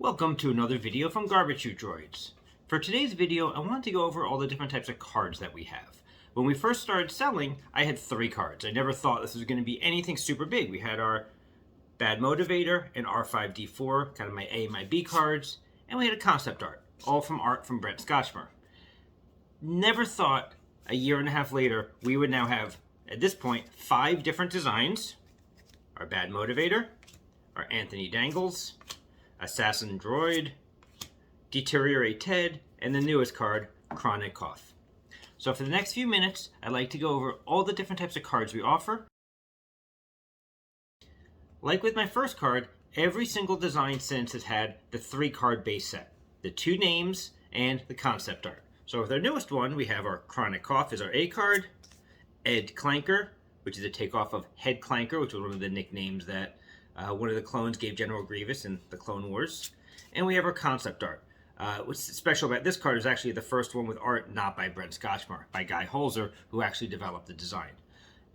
Welcome to another video from Garbage Chute Droids. For today's video, I wanted to go over all the different types of cards that we have. When we first started selling, I had 3 cards. I never thought this was going to be anything super big. We had our Bad Motivator and R5D4, kind of my A and my B cards, and we had a concept art, all from art from Brent Scotchmer. Never thought a year and a half later we would now have, at this point, 5 different designs. Our Bad Motivator, our Anthony Dangles, Assassin Droid, Deteriorate Ted, and the newest card, Chronic Cough. So for the next few minutes, I'd like to go over all the different types of cards we offer. Like with my first card, every single design since has had the 3-card base set, the 2 names, and the concept art. So with our newest one, we have our Chronic Cough is our A card, Ed Clanker, which is a takeoff of Head Clanker, which was one of the nicknames that one of the clones gave General Grievous in the Clone Wars. And we have our concept art. What's special about this card is actually the first one with art not by Brent Scotchmer, by Guy Holzer, who actually developed the design.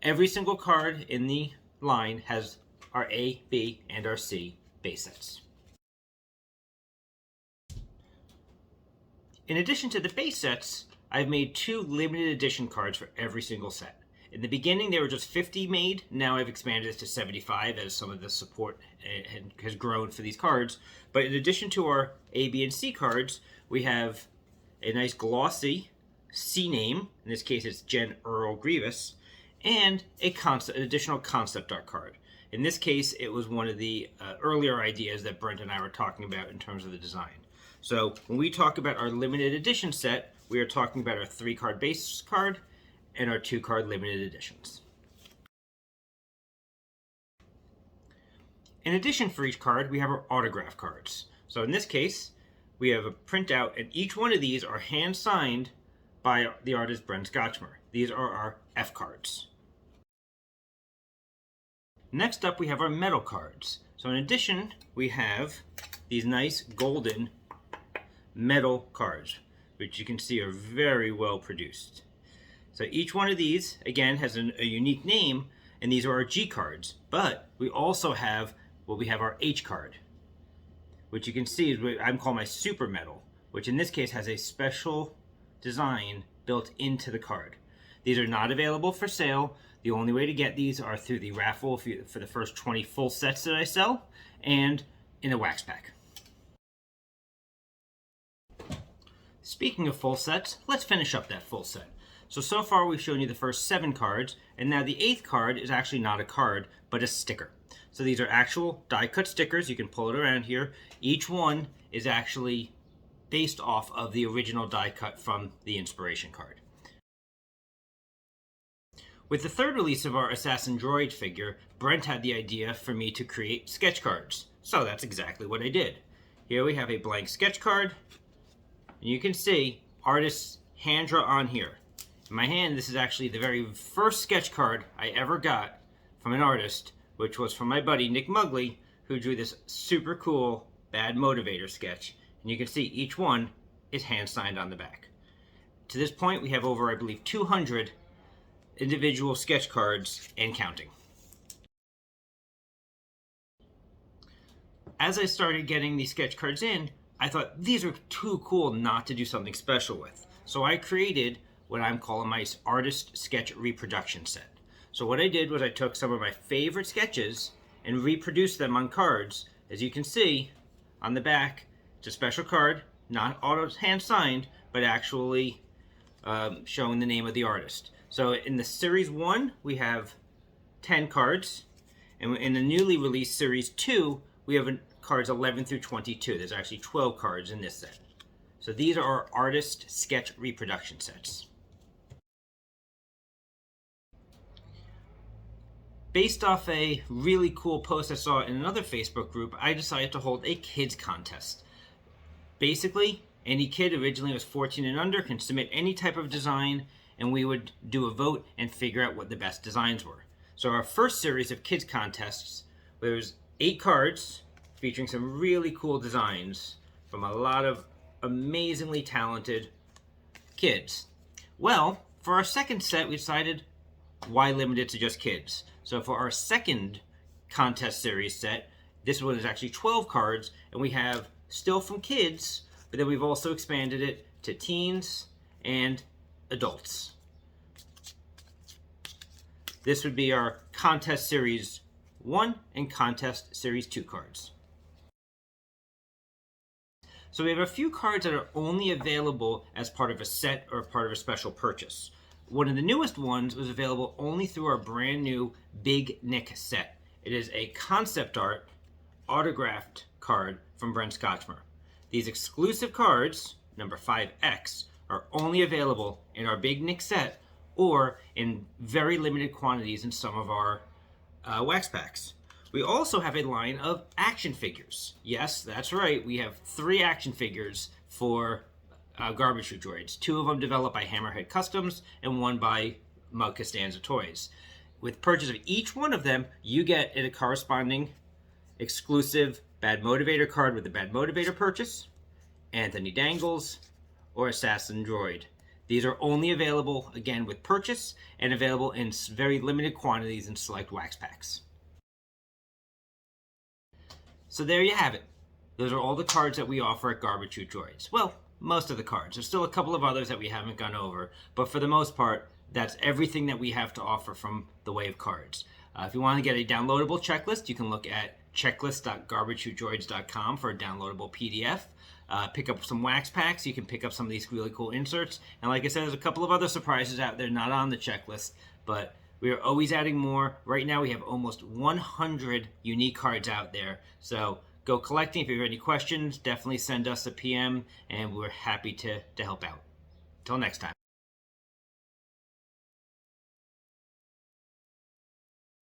Every single card in the line has our A, B, and our C base sets. In addition to the base sets, I've made 2 limited edition cards for every single set. In the beginning, there were just 50 made. Now I've expanded it to 75 as some of the support has grown for these cards. But in addition to our A, B, and C cards, we have a nice glossy C name. In this case, it's Gen Earl Grievous, and an additional concept art card. In this case, it was one of the earlier ideas that Brent and I were talking about in terms of the design. So when we talk about our limited edition set, we are talking about our 3-card base card and our 2-card limited editions. In addition, for each card, we have our autograph cards. So in this case, we have a printout, and each one of these are hand-signed by the artist Brent Scotchmer. These are our F cards. Next up, we have our metal cards. So in addition, we have these nice golden metal cards, which you can see are very well produced. So each one of these, again, has a unique name, and these are our G cards. But we also have, we have our H card, which you can see is what I'm calling my super metal, which in this case has a special design built into the card. These are not available for sale. The only way to get these are through the raffle for the first 20 full sets that I sell, and in a wax pack. Speaking of full sets, let's finish up that full set. So far we've shown you the first 7 cards, and now the 8th card is actually not a card, but a sticker. So these are actual die-cut stickers. You can pull it around here. Each one is actually based off of the original die-cut from the inspiration card. With the 3rd release of our Assassin Droid figure, Brent had the idea for me to create sketch cards. So that's exactly what I did. Here we have a blank sketch card, and you can see artists hand draw on here. In my hand, this is actually the very first sketch card I ever got from an artist, which was from my buddy Nick Mugley, who drew this super cool Bad Motivator sketch. And you can see each one is hand-signed on the back. To this point, we have over, I believe, 200 individual sketch cards and counting. As I started getting these sketch cards in, I thought these are too cool not to do something special with. So I created what I'm calling my artist sketch reproduction set. So what I did was I took some of my favorite sketches and reproduced them on cards. As you can see on the back, it's a special card, not hand signed, but actually showing the name of the artist. So in the Series 1, we have 10 cards, and in the newly released Series 2, we have cards 11 through 22. There's actually 12 cards in this set. So these are our artist sketch reproduction sets. Based off a really cool post I saw in another Facebook group, I decided to hold a kids contest. Basically, any kid originally was 14 and under can submit any type of design, and we would do a vote and figure out what the best designs were. So our first series of kids contests, there was 8 cards featuring some really cool designs from a lot of amazingly talented kids. Well, for our second set, we decided, why limit it to just kids? So for our second contest series set, this one is actually 12 cards, and we have still from kids, but then we've also expanded it to teens and adults. This would be our Contest Series 1 and Contest Series 2 cards. So we have a few cards that are only available as part of a set or part of a special purchase. One of the newest ones was available only through our brand new Big Nick set. It is a concept art autographed card from Brent Scotchmer. These exclusive cards, number 5X, are only available in our Big Nick set or in very limited quantities in some of our wax packs. We also have a line of action figures. Yes, that's right. We have 3 action figures for Garbage Chute Droids. 2 of them developed by Hammerhead Customs and 1 by Mug Costanza Toys. With purchase of each one of them, you get a corresponding exclusive Bad Motivator card with the Bad Motivator purchase, Anthony Dangles, or Assassin Droid. These are only available, again, with purchase and available in very limited quantities in select wax packs. So there you have it. Those are all the cards that we offer at Garbage Chute Droids. Well, most of the cards. There's still a couple of others that we haven't gone over, but for the most part, that's everything that we have to offer from the way of cards. If you want to get a downloadable checklist, you can look at checklist.garbagechuteDroids.com for a downloadable PDF. Pick up some wax packs. You can pick up some of these really cool inserts. And like I said, there's a couple of other surprises out there not on the checklist, but we are always adding more. Right now we have almost 100 unique cards out there. So go collecting. If you have any questions, definitely send us a PM and we're happy to help out. Until next time.